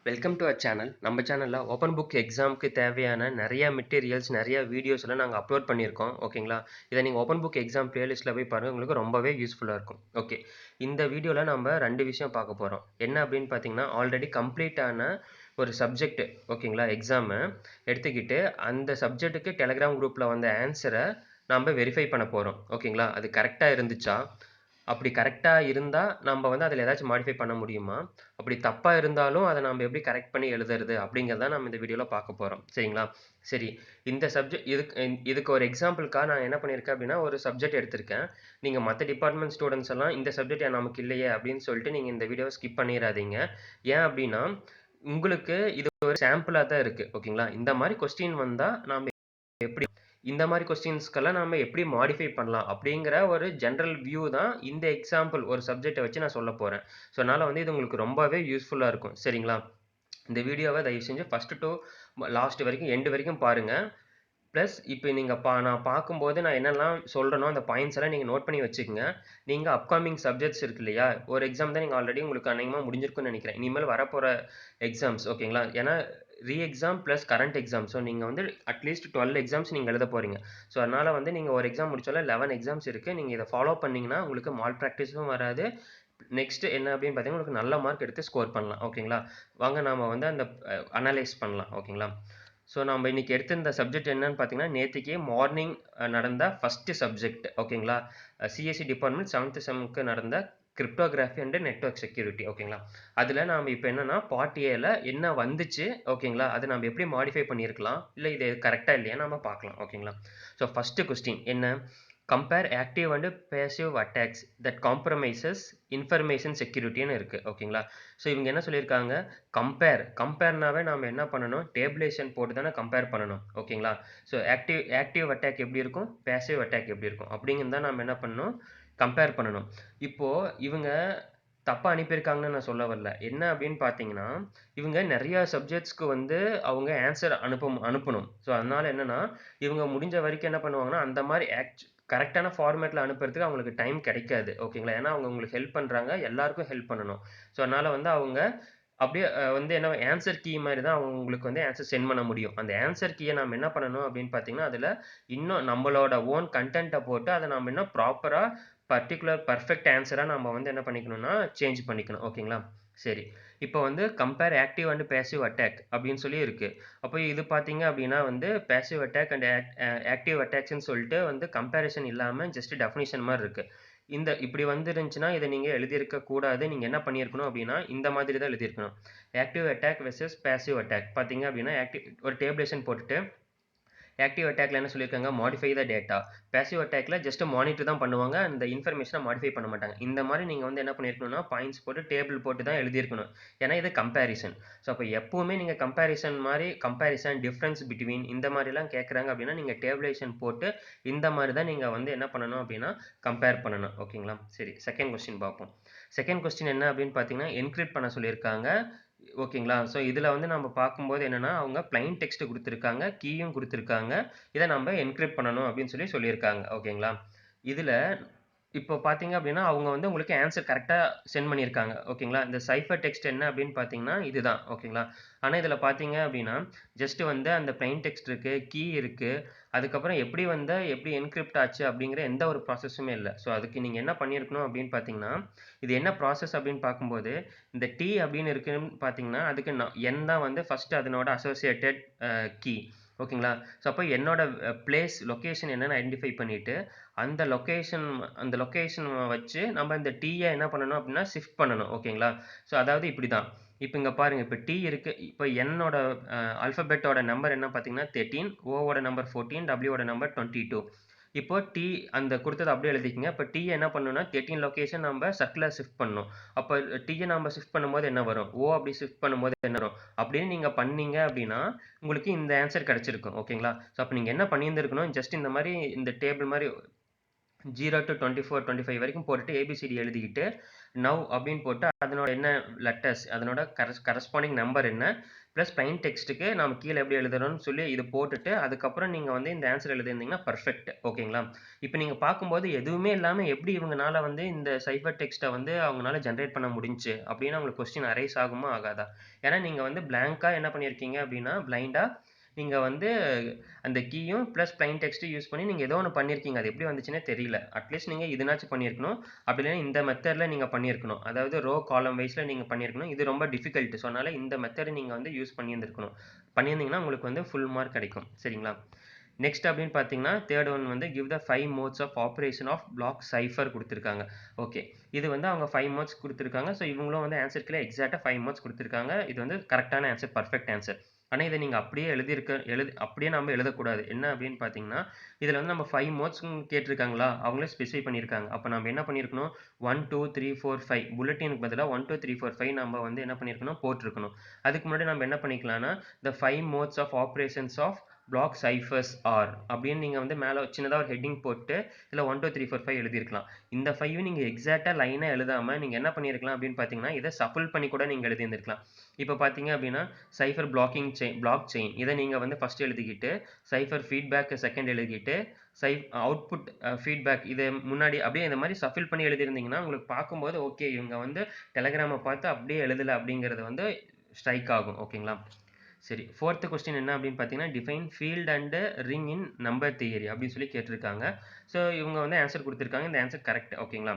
Welcome to our channel. நம்ம சேனலில் open book எக்ஸாமுக்கு தேவையான நிறைய மெட்டீரியல்ஸ், நிறைய வீடியோஸ்லாம் நாங்கள் அப்லோட் பண்ணியிருக்கோம். ஓகேங்களா? இதை நீங்கள் ஓப்பன் புக் எக்ஸாம் பிளேலிஸ்ட்டில் போய் பாருங்கள். உங்களுக்கு ரொம்பவே யூஸ்ஃபுல்லாக இருக்கும். ஓகே, இந்த வீடியோவில் நம்ம 2 விஷயம் பார்க்க போகிறோம். என்ன அப்படின்னு பார்த்தீங்கன்னா, ஆல்ரெடி கம்ப்ளீட்டான ஒரு சப்ஜெக்ட், ஓகேங்களா, எக்ஸாமு எடுத்துக்கிட்டு அந்த சப்ஜெக்ட்டுக்கு டெலகிராம் குரூப்பில் வந்த ஆன்சரை நம்ம வெரிஃபை பண்ண போகிறோம். ஓகேங்களா? அது கரெக்டாக இருந்துச்சா, அப்படி கரெக்டாக இருந்தால் நம்ம வந்து அதில் ஏதாச்சும் மாடிஃபை பண்ண முடியுமா, அப்படி தப்பாக இருந்தாலும் அதை நம்ம எப்படி கரெக்ட் பண்ணி எழுதுறது அப்படிங்கிறத நம்ம இந்த வீடியோவில் பார்க்க போகிறோம். சரிங்களா? சரி, இந்த சப்ஜெக்ட் இதுக்கு ஒரு எக்ஸாம்பிளுக்காக நான் என்ன பண்ணியிருக்கேன் அப்படின்னா, ஒரு சப்ஜெக்ட் எடுத்திருக்கேன். நீங்கள் மற்ற டிபார்ட்மெண்ட் ஸ்டூடெண்ட்ஸ் எல்லாம் இந்த சப்ஜெக்ட் நமக்கு இல்லையே அப்படின்னு சொல்லிட்டு நீங்கள் இந்த வீடியோவை ஸ்கிப் பண்ணிடாதீங்க. ஏன் அப்படின்னா, உங்களுக்கு இது ஒரு சாம்பிளாக தான் இருக்குது. ஓகேங்களா? இந்த மாதிரி கொஸ்டின் வந்தால் நாம் எப்படி இந்த மாதிரி கொஸ்டின்ஸ்க்கெல்லாம் நம்ம எப்படி மாடிஃபை பண்ணலாம் அப்படிங்கிற ஒரு ஜென்ரல் வியூ தான் இந்த எக்ஸாம்பிள் ஒரு சப்ஜெக்டை வச்சு நான் சொல்ல போகிறேன். ஸோ அதனால் வந்து இது உங்களுக்கு ரொம்பவே யூஸ்ஃபுல்லாக இருக்கும். சரிங்களா? இந்த வீடியோவை தயவு செஞ்சு ஃபஸ்ட்டு டு லாஸ்ட் வரைக்கும், எண்டு வரைக்கும் பாருங்கள். ப்ளஸ் இப்போ நீங்கள் நான் பார்க்கும்போது நான் என்னெல்லாம் சொல்கிறேனோ அந்த பாயிண்ட்ஸ் எல்லாம் நீங்கள் நோட் பண்ணி வச்சுக்கோங்க. நீங்கள் அப்கமிங் சப்ஜெக்ட்ஸ் இருக்கு இல்லையா, ஒரு எக்ஸாம் தான் நீங்கள் ஆல்ரெடி உங்களுக்கு அநேகமாக முடிஞ்சிருக்குன்னு நினைக்கிறேன். இனிமேல் வரப்போகிற எக்ஸாம்ஸ், ஓகேங்களா? ஏன்னா exam plus current exam. So நீங்கள் வந்து அட்லீஸ்ட் 12 எக்ஸாம்ஸ் நீங்கள் எழுத போகிறீங்க. ஸோ அதனால் வந்து நீங்கள் ஒரு எக்ஸாம் முடிச்சாலும் 11 எக்ஸாம்ஸ் இருக்குது. நீங்கள் இதை ஃபாலோ பண்ணிங்கன்னா உங்களுக்கு மால் ப்ராக்டிஸும் வராது. நெக்ஸ்ட் என்ன அப்படின்னு பார்த்தீங்கன்னா, உங்களுக்கு நல்ல மார்க் எடுத்து ஸ்கோர் பண்ணலாம். ஓகேங்களா? வாங்க நாம் வந்து அந்த அனலைஸ் பண்ணலாம். ஓகேங்களா? ஸோ நம்ம இன்னைக்கு எடுத்திருந்த சப்ஜெக்ட் என்னன்னு பார்த்தீங்கன்னா, நேற்றுக்கே மார்னிங் நடந்த ஃபஸ்ட்டு சப்ஜெக்ட். ஓகேங்களா? சிஎஸ்சி டிபார்ட்மெண்ட் 7th செம்க்கு நடந்த கிரிப்டோகிராஃபி அண்ட் நெட்வொர்க் செக்யூரிட்டி. ஓகேங்களா? அதில் நாம் இப்போ என்னன்னா பார்ட் ஏல என்ன வந்துச்சு, ஓகேங்களா, அதை நம்ம எப்படி மாடிஃபை பண்ணியிருக்கலாம், இல்லை இது கரெக்டாக இல்லையா நம்ம பார்க்கலாம். ஓகேங்களா? ஸோ ஃபஸ்ட்டு கொஸ்டின் என்ன, compare active and passive attacks that compromises information செக்யூரிட்டின்னு இருக்குது. ஓகேங்களா? ஸோ இவங்க என்ன சொல்லியிருக்காங்க, கம்பேர்னாவே நாம் என்ன பண்ணணும், டேபிளேஷன் போட்டு தானே கம்பேர் பண்ணணும். ஓகேங்களா? ஸோ ஆக்டிவ் அட்டாக் எப்படி இருக்கும், பேசிவ் அட்டாக் எப்படி இருக்கும் அப்படிங்கிறது தான் நம்ம என்ன பண்ணணும், கம்பேர் பண்ணணும். இப்போது இவங்க தப்பாக அனுப்பியிருக்காங்கன்னு நான் சொல்ல வரல. என்ன அப்படின்னு பார்த்தீங்கன்னா, இவங்க நிறையா சப்ஜெக்ட்ஸ்க்கு வந்து அவங்க ஆன்சர் அனுப்பணும். ஸோ அதனால் என்னென்னா, இவங்க முடிஞ்ச வரைக்கும் என்ன பண்ணுவாங்கன்னா, அந்த மாதிரி கரெக்டான ஃபார்மேட்டில் அனுப்புறதுக்கு அவங்களுக்கு டைம் கிடைக்காது. ஓகேங்களா? ஏன்னா அவங்க உங்களுக்கு ஹெல்ப் பண்ணுறாங்க, எல்லாருக்கும் ஹெல்ப் பண்ணணும். ஸோ அதனால் வந்து அவங்க அப்படியே வந்து என்ன ஆன்சர் கீ மாதிரி தான் அவங்களுக்கு வந்து ஆன்சர் சென்ட் பண்ண முடியும். அந்த ஆன்சர் கீயை நம்ம என்ன பண்ணணும் அப்படின்னு பார்த்தீங்கன்னா, அதில் இன்னும் நம்மளோட ஓன் கண்டென்ட்டை போட்டு அதை நம்ம இன்னும் ப்ராப்பராக பர்ஃபெக்ட் ஆன்சராக நம்ம வந்து என்ன பண்ணிக்கணும்னா சேஞ்ச் பண்ணிக்கணும். ஓகேங்களா? சரி, இப்போ வந்து compare active and passive attack அப்படின்னு சொல்லி இருக்கு. அப்போ இது பார்த்தீங்க அப்படின்னா வந்து பேசிவ் அட்டாக் அண்ட் ஆக்டிவ் அட்டாக்ஸ்ன்னு சொல்லிட்டு வந்து கம்பேரிசன் இல்லாமல் ஜஸ்ட் டெஃபினிஷன் மாதிரி இருக்கு. இப்படி வந்துருந்துச்சுன்னா இதை நீங்கள் எழுதியிருக்க கூடாது. நீங்கள் என்ன பண்ணியிருக்கணும் அப்படின்னா, இந்த மாதிரி தான் எழுதியிருக்கணும். Active attack versus passive attack பார்த்தீங்க அப்படின்னா, ஒரு டேபிளேஷன் போட்டுட்டு ஆக்டிவ் அட்டாக்ல என்ன சொல்லியிருக்காங்க, மாடிஃபை த டேட்டா. பேசிவ் அட்டாக்ல ஜஸ்ட் மானிட்டர் தான் பண்ணுவாங்க, அந்த இன்ஃபர்மேஷனை மாடிஃபை பண்ண மாட்டாங்க. இந்த மாதிரி நீங்கள் வந்து என்ன பண்ணியிருக்கணும்னா, பாயிண்ட்ஸ் போட்டு டேபிள் போட்டு தான் எழுதியிருக்கணும். ஏன்னா இது கம்பேரிசன். ஸோ அப்போ எப்பவுமே நீங்கள் கம்பேரிசன் டிஃப்ரென்ஸ் பிட்வீன் இந்த மாதிரிலாம் கேட்குறாங்க அப்படின்னா, நீங்கள் டேபிளேஷன் போட்டு இந்த மாதிரி தான் நீங்கள் வந்து என்ன பண்ணணும் அப்படின்னா கம்பேர் பண்ணணும். ஓகேங்களா? சரி, செகண்ட் கொஸ்டின் பார்ப்போம். செகண்ட் கொஸ்டின் என்ன அப்படின்னு பார்த்தீங்கன்னா, என்கிரிப்ட் பண்ண சொல்லியிருக்காங்க. ஓகேங்களா? ஸோ இதில் வந்து நம்ம பார்க்கும்போது என்னென்னா, அவங்க பிளைன் டெக்ஸ்ட் கொடுத்துருக்காங்க, கீயும் கொடுத்துருக்காங்க. இதை நம்ம என்கிரிப்ட் பண்ணணும் அப்படின்னு சொல்லியிருக்காங்க. ஓகேங்களா? இதில் இப்போ பார்த்தீங்க அப்படின்னா, அவங்க வந்து உங்களுக்கு ஆன்சர் கரெக்டாக சென்ட் பண்ணியிருக்காங்க. ஓகேங்களா? இந்த சைஃபர் டெக்ஸ்ட் என்ன அப்படின்னு பார்த்தீங்கன்னா இதுதான். ஓகேங்களா? ஆனால் இதில் பார்த்தீங்க அப்படின்னா, ஜஸ்ட் வந்து அந்த பிளைன் டெக்ஸ்ட் இருக்குது, கீ இருக்குது, அதுக்கப்புறம் எப்படி என்கிரிப்ட் ஆச்சு அப்படிங்கிற எந்த ஒரு ப்ராசஸுமே இல்லை. ஸோ அதுக்கு நீங்கள் என்ன பண்ணியிருக்கணும் அப்படின்னு பார்த்தீங்கன்னா, இது என்ன ப்ராசஸ் அப்படின்னு பார்க்கும்போது, இந்த டி அப்படின்னு இருக்குன்னு பார்த்தீங்கன்னா, அதுக்கு என் தான் வந்து ஃபஸ்ட்டு அதனோட அசோசியேட்டட் கீ. ஓகேங்களா? ஸோ அப்போ என்னோட லொக்கேஷன் என்னன்னு ஐடென்டிஃபை பண்ணிவிட்டு, அந்த லொக்கேஷன் வச்சு நம்ம இந்த டீயை என்ன பண்ணணும் அப்படின்னா ஷிஃப்ட் பண்ணணும். ஓகேங்களா? ஸோ அதாவது இப்படி தான். இப்போ இங்கே பாருங்கள், இப்போ டி இருக்குது. இப்போ என்னோட ஆல்ஃபபெட்டோட நம்பர் என்ன பார்த்தீங்கன்னா 13, ஓவோட நம்பர் 14, டபிள்யூவோட நம்பர் 22. இப்போ டி அந்த கொடுத்தது அப்படியே எழுதிக்கங்க. இப்போ டி என்ன பண்ணணும்னா 13 லொக்கேஷன் நம்ம சர்க்கிளில் ஷிஃப்ட் பண்ணணும். அப்போ டீயை நம்ம ஷிஃப்ட் பண்ணும்போது என்ன வரும், ஓ அப்படி ஷிஃப்ட் பண்ணும்போது என்ன வரும் அப்படின்னு நீங்கள் பண்ணீங்க அப்படின்னா உங்களுக்கு இந்த ஆன்சர் கிடச்சிருக்கும். ஓகேங்களா? ஸோ அப்போ நீங்கள் என்ன பண்ணியிருந்துருக்கணும், ஜஸ்ட் இந்த மாதிரி இந்த டேபிள் மாதிரி 0 to 24, 25 வரைக்கும் போட்டுட்டு ஏபிசிடி எழுதிக்கிட்டு நவ் அப்படின்னு போட்டு அதனோட என்ன லெட்டர்ஸ் அதனோட கரஸ்பாண்டிங் நம்பர் என்ன ப்ளஸ் plain டெக்ஸ்ட்டுக்கு நம்ம கீழே எப்படி எழுதுறோம்னு சொல்லி இது போட்டுட்டு அதுக்கப்புறம் நீங்கள் வந்து இந்த ஆன்சர் எழுதியிருந்தீங்கன்னா பர்ஃபெக்ட். ஓகேங்களா? இப்போ நீங்கள் பார்க்கும்போது எதுவுமே இல்லாமல் எப்படி இவங்கனால வந்து இந்த சைஃபர் டெக்ஸ்ட்டை வந்து அவங்களால ஜென்ரேட் பண்ண முடிஞ்சுச்சு அப்படின்னு அவங்களுக்கு கொஸ்டின் அரைஸ் ஆகுமா ஆகாதா? ஏன்னா நீங்கள் வந்து பிளாங்காக என்ன பண்ணியிருக்கீங்க அப்படின்னா பிளைண்டாக நீங்கள் வந்து அந்த கீயும் ப்ளஸ் plain டெக்ஸ்ட்டு யூஸ் பண்ணி நீங்கள் ஏதோ ஒன்று பண்ணியிருக்கீங்க. அது எப்படி வந்துச்சுன்னே தெரியல. அட்லீஸ்ட் நீங்கள் இதுனாச்சும் பண்ணியிருக்கணும். அப்படி இல்லைன்னா இந்த மெத்தடில் நீங்கள் பண்ணியிருக்கணும். அதாவது ரோ காலம் வைஸில் நீங்கள் பண்ணியிருக்கணும். இது ரொம்ப டிஃபிகல்ட். ஸோ அதனால் இந்த மெத்தடை நீங்கள் வந்து யூஸ் பண்ணியிருந்துருக்கணும். பண்ணியிருந்தீங்கன்னா உங்களுக்கு வந்து ஃபுல் மார்க் கிடைக்கும். சரிங்களா? நெக்ஸ்ட் அப்படின்னு பார்த்தீங்கன்னா தேர்ட் ஒன் வந்து give the 5 modes of operation of block cipher கொடுத்துருக்காங்க. ஓகே, இது வந்து அவங்க 5 மோட்ஸ் கொடுத்துருக்காங்க. ஸோ இவங்களும் வந்து ஆன்சருக்குள்ள எக்ஸாக்டாக 5 மோட்ஸ் கொடுத்துருக்காங்க. இது வந்து கரெக்டான ஆன்சர், பர்ஃபெக்ட் ஆன்சர். ஆனால் இதை நீங்கள் அப்படியே அப்படியே நம்ம எழுதக்கூடாது. என்ன அப்படின்னு பார்த்தீங்கன்னா இதில் வந்து நம்ம 5 மோட்ஸ் கேட்டிருக்காங்களா அவங்களே ஸ்பெசிஃபை பண்ணியிருக்காங்க. அப்போ நம்ம என்ன பண்ணியிருக்கணும் 1 2 3 4 5 புல்லட்டினுக்கு பதிலாக 1 2 3 4 5 நம்ம வந்து என்ன பண்ணியிருக்கணும் போட்டிருக்கணும். அதுக்கு முன்னாடி நம்ம என்ன பண்ணிக்கலாம்னா the 5 modes of operations of block ciphers are அப்படின்னு நீங்கள் வந்து மேலே சின்னதாக ஒரு ஹெட்டிங் போட்டு இல்லை 1 2 3 4 5 எழுதியிருக்கலாம். இந்த 5 நீங்கள் எக்ஸாக்டாக லைனாக எழுதாமல் நீங்கள் என்ன பண்ணியிருக்கலாம் அப்படின்னு பார்த்தீங்கன்னா இதை சஃபிள் பண்ணி கூட நீங்கள் எழுதியிருந்திருக்கலாம். இப்போ பார்த்தீங்க அப்படின்னா சைஃபர் பிளாக் செயின் இதை நீங்கள் வந்து ஃபஸ்ட் எழுதிக்கிட்டு சைஃபர் ஃபீட்பேக் செகண்ட் எழுதிக்கிட்டு அவுட்புட் ஃபீட்பேக் இதை முன்னாடி அப்படியே இந்த மாதிரி சஃபில் பண்ணி எழுதியிருந்தீங்கன்னா உங்களுக்கு பார்க்கும்போது ஓகே இவங்க வந்து டெலகிராமை பார்த்து அப்படியே எழுதலை அப்படிங்கிறது வந்து ஸ்ட்ரைக் ஆகும். ஓகேங்களா? சரி, ஃபோர்த்து கொஸ்டின் என்ன அப்படின்னு பார்த்தீங்கன்னா define field and ring in number theory அப்படின்னு சொல்லி கேட்டிருக்காங்க. ஸோ இவங்க வந்து ஆன்சர் கொடுத்துருக்காங்க. இந்த ஆன்சர் கரெக்ட். ஓகேங்களா?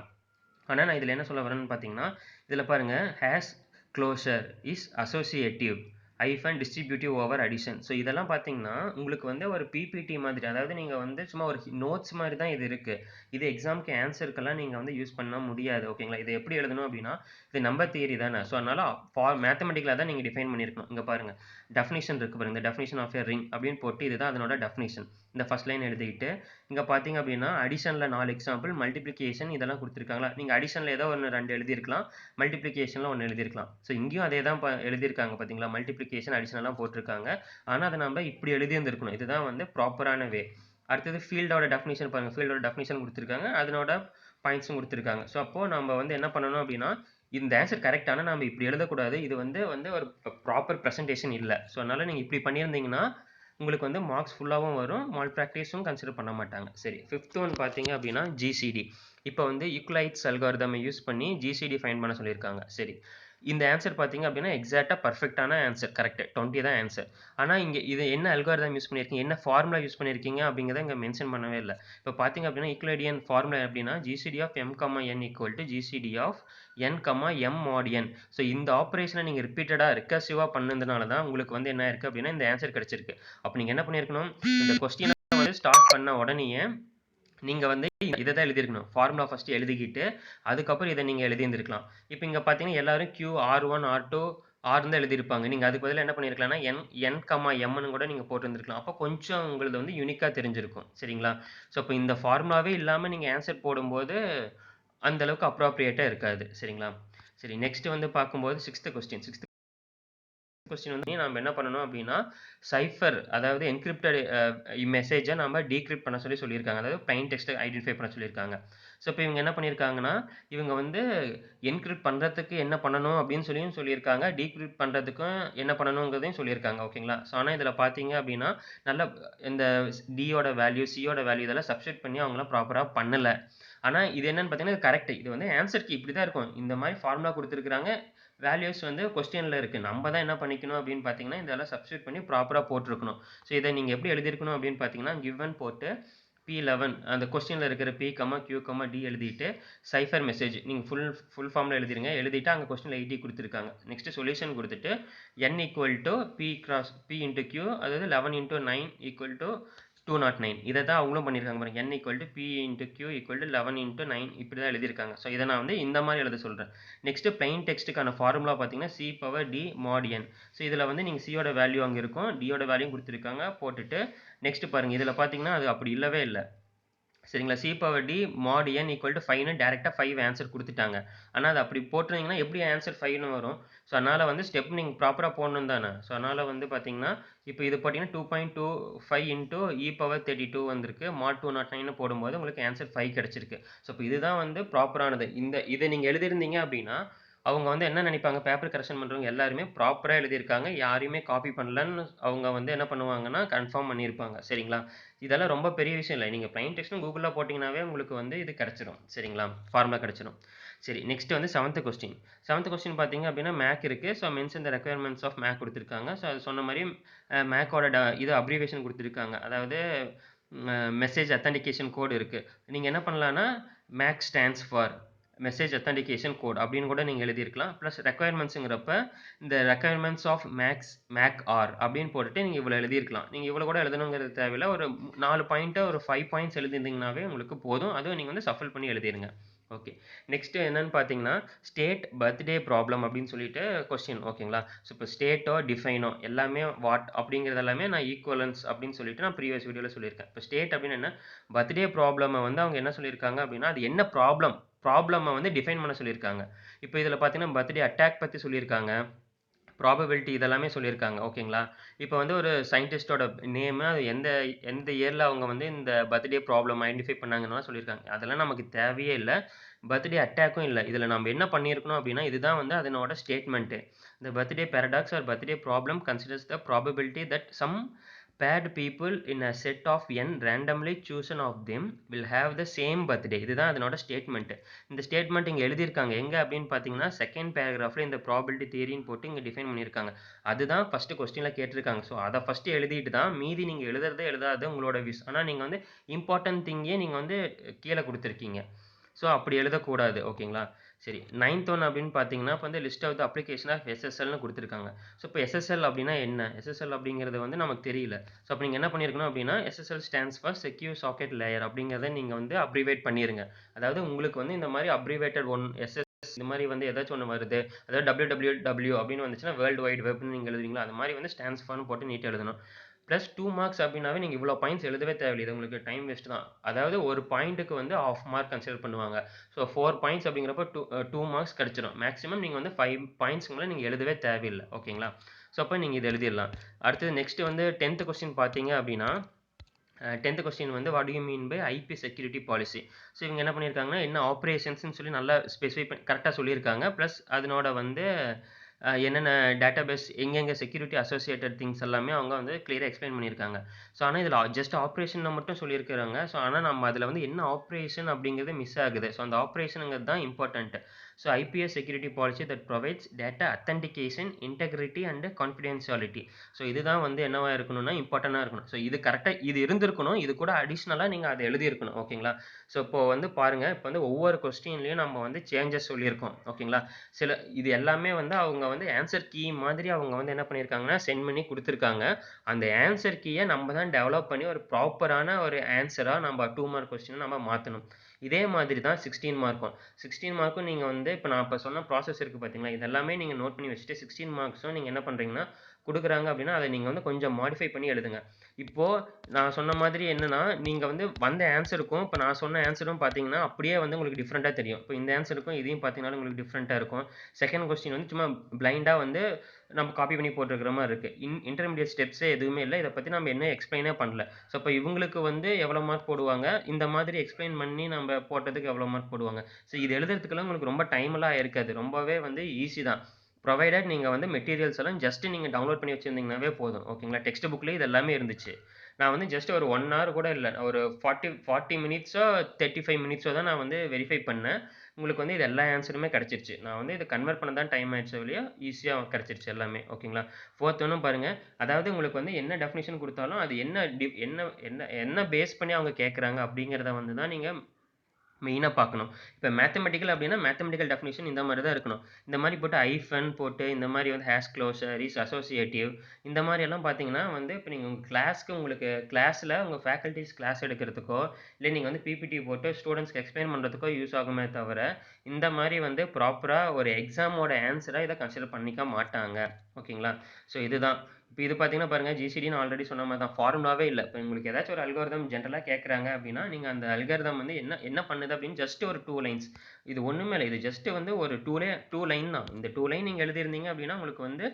ஆனால் நான் இதில் என்ன சொல்ல வரேன்னு பார்த்தீங்கன்னா இதில் பாருங்கள் ஹேஸ் க்ளோஷர் இஸ் அசோசியேட்டிவ் ஐஃபன் டிஸ்ட்ரிபியூட்டிவ் ஓவர் அடிஷன். ஸோ இதெல்லாம் பார்த்தீங்கன்னா உங்களுக்கு வந்து ஒரு பிபிடி மாதிரி, அதாவது நீங்கள் வந்து சும்மா ஒரு நோட்ஸ் மாதிரி தான் இது இருக்குது. இது எக்ஸாமுக்கு ஆன்சருக்கெல்லாம் நீங்கள் வந்து யூஸ் பண்ண முடியாது. ஓகேங்களா? இதை எப்படி எழுதணும் அப்படின்னா இது நம்பர் தியரி தானே. ஸோ அதனால் மேத்தமெட்டிக்கலாக தான் நீங்கள் டிஃபைன் பண்ணியிருக்கணும். இங்கே பாருங்கள் டெஃபினிஷன் இருக்குது பாருங்கள், இந்த டெஃபினிஷன் ஆஃப் எ ரிங் அப்படின்னு போட்டு இதுதான் அதனோட டெஃபினிஷன். இந்த ஃபர்ஸ்ட் லைன் எழுதிக்கிட்டு இங்கே பார்த்தீங்க அப்படின்னா அடிஷனில் 4 எக்ஸாம்பிள், மல்டிப்ளிகேஷன் இதெல்லாம் கொடுத்துருக்காங்களா. நீங்கள் அடிஷனில் ஏதோ ஒன்று 2 எழுதியிருக்கலாம், மல்டிப்ளிகேஷனில் ஒன்று எழுதியிருக்கலாம். ஸோ இங்கேயும் அதே தான் எழுதியிருக்காங்க பார்த்தீங்களா, மல்டிப்ளிகேஷன் அடிஷனெல்லாம் போட்டிருக்காங்க. ஆனால் அதை நம்ம இப்படி எழுதியிருந்திருக்கணும். இதுதான் வந்து ப்ராப்பரான வே. அடுத்தது ஃபீல்டோட டெஃபினிஷன் பாருங்கள், ஃபீல்டோட டெஃபினிஷன் கொடுத்துருக்காங்க, அதனோட பாயிண்ட்ஸும் கொடுத்துருக்காங்க. ஸோ அப்போது நம்ம வந்து என்ன பண்ணணும் அப்படின்னா இந்த ஆன்சர் கரெக்ட், ஆனால் நம்ம இப்படி எழுதக்கூடாது. இது வந்து ஒரு ப்ராப்பர் ப்ரெசன்டேஷன் இல்லை. ஸோ அதனால் நீங்கள் இப்படி பண்ணியிருந்தீங்கன்னா உங்களுக்கு வந்து மார்க்ஸ் ஃபுல்லாகவும் வரும், மால் ப்ராக்டிஸும் கன்சிடர் பண்ண மாட்டாங்க. சரி, ஃபிஃப்த் ஒன் பார்த்தீங்க அப்படின்னா ஜிசிடி. இப்போ வந்து யூக்ளைட்ஸ் அல்காரிதமை யூஸ் பண்ணி ஜிசிடி ஃபைண்ட் பண்ண சொல்லியிருக்காங்க. சரி, இந்த ஆன்சர் பார்த்தீங்க அப்படின்னா எக்ஸாக்டாக பர்ஃபெக்டான ஆன்சர், கரெக்ட் 20 தான் ஆன்சர். ஆனால் இங்கே இது என்ன அல்காரிதம் யூஸ் பண்ணியிருக்கீங்க, என்ன ஃபார்முலா யூஸ் பண்ணியிருக்கீங்க அப்படிங்கிறத இங்கே மென்ஷன் பண்ணவே இல்லை. இப்போ பார்த்தீங்க அப்படின்னா யூக்ளைடியன் ஃபார்முலா எப்படின்னா GCD of M comma N equal to GCD of N comma M mod N. So இந்த ஆப்ரேஷனை நீங்கள் ரிப்பீட்டடாக ரிகர்சிவாக பண்ணதுனால தான் உங்களுக்கு வந்து என்ன இருக்குது அப்படின்னா இந்த ஆன்சர் கிடச்சிருக்கு. அப்போ நீங்கள் என்ன பண்ணியிருக்கணும், இந்த கொஸ்டினை வந்து ஸ்டார்ட் பண்ண உடனேயே நீங்கள் வந்து இதை தான் எழுதியிருக்கணும். ஃபார்முலா ஃபஸ்ட்டு எழுதிக்கிட்டு அதுக்கப்புறம் இதை நீங்கள் எழுதியிருந்திருக்கலாம். இப்போ இங்கே பார்த்தீங்கன்னா எல்லாரும் Q R1 R2 ஆர்னு தான் எழுதியிருப்பாங்க. நீங்கள் அதுக்கு பதிலாக என்ன பண்ணியிருக்கலாம்னா என் கமா எம்னு கூட நீங்கள் போட்டுருந்துருக்கலாம். அப்போ கொஞ்சம் உங்களுக்கு வந்து யூனிக்காக தெரிஞ்சிருக்கும். சரிங்களா? ஸோ இப்போ இந்த ஃபார்முலாவே இல்லாமல் நீங்கள் ஆன்சர் போடும்போது அந்த அளவுக்கு அப்ராப்ரியேட்டாக இருக்காது. சரிங்களா? சரி, நெக்ஸ்ட் வந்து பார்க்கும்போது சிக்ஸ்த் கொஸ்டின் வந்து நம்ம என்ன பண்ணணும் அப்படின்னா சைஃபர், அதாவது என்கிரிப்டட் மெசேஜை நம்ம டீக்ரிப்ட் பண்ண சொல்லியிருக்காங்க. அதாவது plain டெக்ஸ்ட்டை ஐடென்டிஃபை பண்ண சொல்லியிருக்காங்க. ஸோ இப்போ இவங்க என்ன பண்ணியிருக்காங்கன்னா இவங்க வந்து என்கிரிப்ட் பண்ணுறதுக்கு என்ன பண்ணணும் அப்படின்னு சொல்லியிருக்காங்க, டீக்ரிப்ட் பண்ணுறதுக்கும் என்ன பண்ணணுங்கிறதையும் சொல்லியிருக்காங்க. ஓகேங்களா? ஸோ ஆனால் இதில் பார்த்தீங்க அப்படின்னா நல்ல இந்த டியோட வேல்யூ சியோட வேல்யூ இதெல்லாம் சப்ஸ்டிட் பண்ணி அவங்களாம் ப்ராப்பராக பண்ணலை. ஆனால் இது என்னன்னு பார்த்தீங்கன்னா கரெக்ட், இது வந்து ஆன்சருக்கு இப்படி தான் இருக்கும். இந்த மாதிரி ஃபார்முலா கொடுத்துருக்காங்க, வேல்யூஸ் வந்து கொஸ்டினில் இருக்குது. நம்ம தான் என்ன பண்ணிக்கணும் அப்படின்னு பார்த்தீங்கன்னா இதெல்லாம் சப்ஸ்டியூட் பண்ணி ப்ராப்பராக போட்டிருக்கணும். ஸோ இதை நீங்கள் எப்படி எழுதியிருக்கணும் அப்படின்னு பார்த்தீங்கன்னா கிவன் போட்டு P11 அந்த கொஸ்டினில் இருக்கிற P, Q, D எழுதிட்டு சைஃபர் மெசேஜ் நீங்கள் ஃபுல் ஃபார்மில் எழுதிருங்க. எழுதிட்டு அங்கே கொஸ்டினில் 80 கொடுத்துருக்காங்க. நெக்ஸ்ட் சொல்யூஷன் கொடுத்துட்டு n equal to P into Q, அதாவது 11 இன்ட்டு 9 ஈக்குவல் டு 209. இதை தான் அவங்களும் பண்ணியிருக்காங்க பாருங்க. n equal to P into Q equal to 11 into 9 இப்படி தான் எழுதியிருக்காங்க. ஸோ இதை நான் வந்து இந்த மாதிரி எழுத சொல்கிறேன். நெக்ஸ்ட் plain டெக்ஸ்ட்டுக்கான ஃபார்முலா பார்த்தீங்கன்னா C power D mod n. So இதில் வந்து நீங்கள் சியோட வேல்யூ அங்கே இருக்கும், டியோட வேல்யூ கொடுத்துருக்காங்க போட்டுட்டு நெக்ஸ்ட் பாருங்கள் இதில் பார்த்தீங்கன்னா அது அப்படி இல்லவே இல்லை. சரிங்களா? C power D mod n = 5ன்னு டைரக்ட்டா 5 ஆன்சர் குடுத்துட்டாங்க. ஆனா அது அப்படி போட்டிருந்தீங்கன்னா எப்படி ஆன்சர் 5ன்னு வரும்? ஸோ அதனால வந்து ஸ்டெப் நீங்க ப்ராப்பரா போடணும் தானே. ஸோ அதனால வந்து பார்த்தீங்கன்னா, இப்ப இது போட்டீங்கன்னா 2.25 இன்டூ e பவர் 32 வந்திருக்கு. mod 209ன்னு போடும்போது உங்களுக்கு ஆன்சர் 5 கிடைச்சிருக்கு. ஸோ இப்ப இதுதான் வந்து ப்ராப்பரானது. இத நீங்க எழுதியிருந்தீங்க அப்படின்னா, அவங்க வந்து என்ன நினைப்பாங்க, பேப்பர் கரெக்ஷன் பண்றவங்க எல்லாருமே ப்ராப்பரா எழுதியிருக்காங்க. யாரையுமே காப்பி பண்ணலன்னு அவங்க வந்து என்ன பண்ணுவாங்கன்னா, கன்ஃபார்ம் பண்ணியிருப்பாங்க. சரிங்களா? இதெல்லாம் ரொம்ப பெரிய விஷயம் இல்ல. நீங்க பிளைன் டெக்ஸ்ட்னு கூகுள்ல போட்டீங்கன்னாவே உங்களுக்கு வந்து இது கிடைச்சிரும். சரிங்களா? ஃபார்முலா கிடைச்சிரும். சரி, நெக்ஸ்ட் வந்து 7த் கொஸ்டின். 7த் கொஸ்டின் பார்த்தீங்க அப்படின்னா, மேக் இருக்கு. So mention the requirements of MAC குடுத்திருக்காங்க. ஸோ அது சொன்ன மாரி மேக்கோட இது அப்ரிவியேஷன் குடுத்திருக்காங்க. அதாவது மெசேஜ் அத்தென்டிகேஷன் கோட் இருக்கு. நீங்க என்ன பண்ணலாம்னா, MAC stands for message authentication code அப்படின்னு கூட நீங்க எழுதியிருக்கலாம். பிளஸ் ரெக்யர்மென்ட்ஸ்ங்கிறப்ப இந்த ரெக்யர்மென்ட்ஸ் ஆஃப் மேக் ஆர் அப்படின்னு போட்டுட்டு நீங்க இவ்வளோ எழுதியிருக்கலாம். நீங்க இவ்வளோ கூட எழுதணுங்கிறது தேவையில்ல. ஒரு 4 பாயிண்ட்ட ஒரு 5 பாயிண்ட்ஸ் எழுதியிருந்தீங்கனாவே உங்களுக்கு போதும். அதுவும் நீங்க வந்து ஷஃபில் பண்ணி எழுதிருங்க. ஓகே. நெக்ஸ்ட் என்னன்னு பார்த்தீங்கன்னா, ஸ்டேட் பர்த்டே ப்ராப்ளம் அப்படின்னு சொல்லிட்டு கொஸ்டின். ஓகேங்களா? ஸோ இப்போ ஸ்டேட்டோ, டிஃபைனோ எல்லாமே வாட் அப்படிங்கிறது எல்லாமே நான் ஈக்குவலன்ஸ் அப்படின்னு சொல்லிட்டு நான் ப்ரீவியஸ் வீடியோல சொல்லியிருக்கேன். இப்போ ஸ்டேட் அப்படின்னு என்ன? பர்த்டே ப்ராப்ளம வந்து அவங்க என்ன சொல்லியிருக்காங்க அப்படின்னா, அது என்ன ப்ராப்ளம வந்து டிஃபைன் பண்ண சொல்லியிருக்காங்க. இப்போ இதில பார்த்தீங்கன்னா, பர்த்டே அட்டாக் பத்தி சொல்லியிருக்காங்க. ப்ராபபிலிட்டி இதெல்லாமே சொல்லியிருக்காங்க. ஓகேங்களா? இப்போ வந்து ஒரு சயின்டிஸ்ட்டோட நேமு, அது எந்த எந்த இயர்ல அவங்க வந்து இந்த பர்த்டே ப்ராப்ளம் ஐடென்டிஃபை பண்ணாங்கன்னுலாம் சொல்லியிருக்காங்க. அதெல்லாம் நமக்கு தேவையே இல்ல. பர்த்டே அட்டாக்கும் இல்ல. இதில நம்ம என்ன பண்ணியிருக்கணும் அப்படின்னா, இதுதான் வந்து அதனோட statement. The birthday paradox or birthday problem considers the probability that some paired people in a set of n randomly chosen of them will have the same birthday. இதுதான் அதனோட ஸ்டேட்மெண்ட். இந்த ஸ்டேட்மெண்ட் இங்க எழுதியிருக்காங்க. எங்க அப்படின்னு பார்த்தீங்கன்னா, செகண்ட் பேராகிராஃப்ல இந்த probability தியரின்னு போட்டு இங்க டிஃபைன் பண்ணியிருக்காங்க. அதுதான் ஃபர்ஸ்ட் கொஸ்டின்ல கேட்டிருக்காங்க. ஸோ அத ஃபர்ஸ்ட் எழுதிட்டு தான் மீதி நீங்க எழுதுறதே எழுதாதது உங்களோட ஆனா நீங்க வந்து இம்பார்ட்டன்ட் திங்கே நீங்க வந்து கீழ குடுத்துருக்கீங்க. ஸோ அப்படி எழுதக்கூடாது. ஓகேங்களா? சரி. 9த் ஒன் அப்படின்னு பார்த்தீங்கன்னா, இப்ப வந்து list of the application of எஸ்எஸ்எல்னு குடுத்துருக்காங்க. ஸோ இப்போ எஸ்எஸ்எல் அப்படின்னா என்ன? எஸ்எஸ்எல் அப்படிங்கிறது வந்து நமக்கு தெரியல. ஸோ அப்ப நீங்க என்ன பண்ணியிருக்கணும் அப்படின்னா, SSL stands for secure socket layer அப்படிங்கிறத நீங்க வந்து அப்ரிவேட் பண்ணிருங்க. அதாவது உங்களுக்கு வந்து இந்த மாரி அப்ரிவேட்டட் ஒன் இந்த மாரி வந்து ஏதாச்சும் ஒண்ணு வருது. அதாவது WWW அப்படின்னு வந்துச்சுன்னா, வேர்ல்ட் வைட் வெப்ன்னு நீங்க எழுதுறீங்களா, அது மாரி வந்து ஸ்டாண்ட்ஸ் ஃபார்ன்னு போட்டு நீட்டா எழுதணும். பிளஸ் 2 மார்க்ஸ் அப்படின்னாவே நீங்க இவ்வளோ பாயிண்ட்ஸ் எழுதவே தேவையில்ல. இது உங்களுக்கு டைம் வேஸ்ட் தான். அதாவது ஒரு பாயிண்ட்டுக்கு வந்து 1/2 மார்க் கன்சிடர் பண்ணுவாங்க. ஸோ 4 பாயிண்ட்ஸ் அப்படிங்கிறப்ப 2 மார்க்ஸ் கிடைச்சிடும். மேக்ஸிமம் நீங்க வந்து 5 பாயிண்ட்ஸ்க்கு மேல நீங்க எழுதவே தேவையில்ல. ஓகேங்களா? ஸோ அப்ப நீங்க இத எழுதிறலாம். அடுத்தது நெக்ஸ்ட் வந்து 10த் கொஸ்டின் பார்த்தீங்க அப்படின்னா, 10த் கொஸ்டின் வந்து what do you mean by IP security policy? So இவங்க என்ன பண்ணியிருக்காங்கன்னா, என்ன ஆப்பரேஷன்ஸ்ன்னு சொல்லி நல்லா ஸ்பெசிஃபை கரெக்ட்டா சொல்லியிருக்காங்க. பிளஸ் அதனோட வந்து என்னென்ன டேட்டாபேஸ் எங்கெங்க செக்யூரிட்டி அசோசியேட்டட் திங்ஸ் எல்லாமே அவங்க வந்து கிளியரா எக்ஸ்பிளைன் பண்ணியிருக்காங்க. ஸோ ஆனா இதில ஜஸ்ட் ஆப்பரேஷன மட்டும் சொல்லியிருக்கிறாங்க. ஸோ ஆனா நம்ம அதில வந்து என்ன ஆப்பரேஷன் அப்படிங்கிறது மிஸ் ஆகுது. ஸோ அந்த ஆப்பரேஷன்ங்கிறது தான் important. So IPS security policy that provides data authentication, integrity and confidentiality. So இதுதான் வந்து என்னவா இருக்கணும்னா, இம்பார்ட்டன்ட்டா இருக்கணும். ஸோ இது கரெக்ட்டா இது இருந்திருக்கணும். இது கூட அடிஷனலா நீங்க அத எழுதியிருக்கணும். ஓகேங்களா? ஸோ இப்போ வந்து பாருங்க, இப்போ வந்து ஒவ்வொரு கொஸ்டின்லயும் நம்ம வந்து சேஞ்சஸ் சொல்லியிருக்கோம். ஓகேங்களா? இது எல்லாமே வந்து அவங்க வந்து ஆன்சர் கீ மாதிரி அவங்க வந்து என்ன பண்ணியிருக்காங்கன்னா, சென்ட் பண்ணி குடுத்துருக்காங்க. அந்த ஆன்சர் கீய நம்ம தான் டெவலப் பண்ணி ஒரு ப்ராப்பரான ஒரு ஆன்சரா நம்ம 2 மார்க் கொஸ்டின நம்ம மாத்தணும். இதே மாதிரி தான் 16 மார்க்கும். 16 மார்க்கும் நீங்க வந்து இப்ப நான் இப்ப சொன்ன ப்ராசஸ் இருக்கு பார்த்தீங்களா? இது எல்லாமே நீங்க நோட் பண்ணி வச்சுட்டு 16 மார்க்ஸும் நீங்க என்ன பண்றீங்கன்னா, குடுக்குறாங்க அப்படின்னா, அத நீங்க வந்து கொஞ்சம் மாடிஃபை பண்ணி எழுதுங்க. இப்போ நான் சொன்ன மாதிரி என்னன்னா, நீங்க வந்து வந்த ஆன்ஸருக்கும், இப்ப நான் சொன்ன ஆன்ஸரும் பார்த்தீங்கன்னா, அப்படியே வந்து உங்களுக்கு டிஃபரெண்ட்டா தெரியும். இப்ப இந்த ஆன்ஸருக்கும் இதையும் பார்த்தீங்கனாலும் உங்களுக்கு டிஃபரெண்ட்டா இருக்கும். செகண்ட் கொஸ்டின் வந்து சும்மா பிளைண்டா வந்து நம்ம காப்பி பண்ணி போட்டுருக்கிற மாரி இருக்கு. இன்டர்மீடியேட் ஸ்டெப்ஸே எதுவுமே இல்ல. இத பத்தி நம்ம என்ன எக்ஸ்ப்ளைனே பண்ணல. ஸோ அப்ப இவங்களுக்கு வந்து எவ்வளோ மார்க் போடுவாங்க? இந்த மாதிரி எக்ஸ்ப்ளைன் பண்ணி நம்ம போட்டதுக்கு எவ்வளோ மார்க் போடுவாங்க? ஸோ இது எழுதுறதுக்கெல்லாம் உங்களுக்கு ரொம்ப டைம்லாம் ஆயிருக்காது. ரொம்பவே வந்து ஈஸி தான். ப்ரொவைடட் நீங்க வந்து மெட்டீரியல்ஸ் எல்லாம் ஜஸ்ட் நீங்க டவுன்லோட் பண்ணி வச்சிருந்தீங்கனாவே போதும். ஓகேங்களா? டெக்ஸ்ட் புக்லயே இது எல்லாமே இருந்துச்சு. நான் வந்து ஜஸ்ட் ஒரு 1 ஹவர் கூட இல்ல. ஒரு 40 மினிட்ஸோ, 35 மினிட்ஸோ தான் நான் வந்து வெரிஃபை பண்ணேன். உங்களுக்கு வந்து இது எல்லா ஆன்ஸருமே கிடைச்சிருச்சு. நான் வந்து இத கன்வெர்ட் பண்ண தான் டைம் ஆயிடுச்சே ஒழிய, ஈஸியா கிடைச்சிருச்சு எல்லாமே. ஓகேங்களா? 4த் ஒன்னும் பாருங்க. அதாவது உங்களுக்கு வந்து என்ன டெஃபினிஷன் குடுத்தாலும், அது என்ன என்ன என்ன பேஸ் பண்ணி அவங்க கேட்கறாங்க அப்படிங்கிறத வந்து தான் நீங்க மெயினா பார்க்கணும். இப்ப மேத்தமேட்டிக்கல் அப்படின்னா, மேத்தமேட்டிக்கல் டெஃபினிஷன் இந்த மாரி தான் இருக்கணும். இந்த மாரி போட்டு ஹைஃபன் போட்டு, இந்த மாரி வந்து ஹேஸ் க்ளோஷர், இஸ் அசோசியேட்டிவ் இந்த மாரி எல்லாம் பார்த்தீங்கன்னா வந்து, இப்ப நீங்க உங்க கிளாஸ்க்கு உங்களுக்கு கிளாஸ்ல உங்க ஃபேக்கல்டீஸ் கிளாஸ் எடுக்கிறதுக்கோ, இல்ல நீங்க வந்து பிபிடி போட்டு ஸ்டூடண்ட்ஸ்க்கு எக்ஸ்ப்ளைன் பண்றதுக்கோ யூஸ் ஆகுமே தவிர, இந்த மாரி வந்து ப்ராப்பரா ஒரு எக்ஸாமோட ஆன்ஸரா இத கன்சிடர் பண்ணிக்க மாட்டாங்க. ஓகேங்களா? ஸோ இதுதான். இப்ப இது பார்த்தீங்கன்னா பாருங்க, ஜிசிடின்னு ஆல்ரெடி சொன்ன மாரி தான். ஃபார்முலாவே இல்ல. இப்ப உங்களுக்கு ஏதாச்சும் ஒரு அல்காரிதம் ஜெனரலா கேட்கறாங்க அப்படின்னா, நீங்க அந்த அல்காரிதம் வந்து என்ன என்ன பண்ணுது அப்படின்னு ஜஸ்ட் ஒரு 2 லைன்ஸ். இது ஒண்ணுமே இல்ல. இது ஜஸ்ட் வந்து ஒரு 2 லைன் தான். இந்த 2 லைன் நீங்க எழுதியிருந்தீங்க அப்படின்னா, உங்களுக்கு வந்து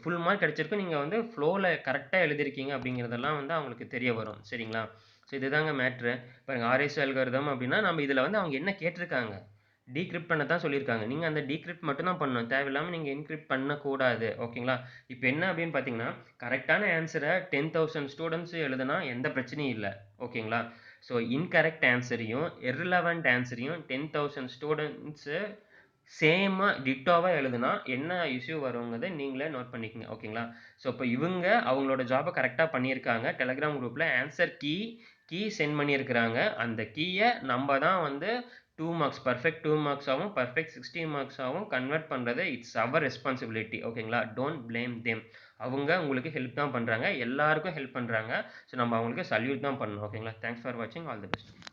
ஃபுல் மார்க் கிடைச்சிருக்கும். நீங்க வந்து ஃப்ளோல கரெக்ட்டா எழுதியிருக்கீங்க அப்படிங்கிறதெல்லாம் வந்து அவங்களுக்கு தெரிய வரும். சரிங்களா? ஸோ இதுதாங்க மேட்ரு. பாருங்க ஆர்எஸ் அல்காரிதம் அப்படின்னா, நம்ம இதுல வந்து அவங்க என்ன கேட்டிருக்காங்க? டீக்ரிப்ட் பண்ண தான் சொல்லியிருக்காங்க. நீங்க அந்த டீக்ரிப்ட் மட்டும் தான் பண்ணணும். தேவையில்லாம நீங்க என்கிரிப்ட் பண்ணக்கூடாது. ஓகேங்களா? இப்ப என்ன அப்படின்னு பார்த்தீங்கன்னா, கரெக்ட்டான ஆன்ஸர 10,000 ஸ்டூடண்ட்ஸ் எழுதுனா எந்த பிரச்சனையும் இல்ல. ஓகேங்களா? ஸோ இன்கரெக்ட் ஆன்ஸரையும், இர்ரிலவன்ட் ஆன்ஸரையும் 10,000 ஸ்டூடண்ட்ஸ் சேமா டிட்டோவா எழுதுனா என்ன இஷ்யூ வருங்கிறத நீங்களே நோட் பண்ணிக்கங்க. ஓகேங்களா? ஸோ இப்ப இவங்க அவங்களோட ஜாப கரெக்ட்டா பண்ணியிருக்காங்க. டெலகிராம் குரூப்ல ஆன்ஸர் கீ சென்ட் பண்ணியிருக்கிறாங்க. அந்த கீய நம்ப தான் வந்து 2 மார்க்ஸ் பெர்ஃபெக்ட் 2 மார்க்ஸாவும், பெர்ஃபெக்ட் 60 மார்க்ஸாவும் கன்வெர்ட் பண்றது இட்ஸ் அவர் ரெஸ்பான்சிபிலிட்டி. ஓகேங்களா? Don't blame them. அவங்க உங்களுக்கு ஹெல்ப் தான் பண்றாங்க. எல்லாருக்கும் ஹெல்ப் பண்றாங்க. ஸோ நம்ம அவங்களுக்கு சல்யூட் தான் பண்ணணும். ஓகேங்களா? தேங்க்ஸ் ஃபார் வாட்சிங். All the best.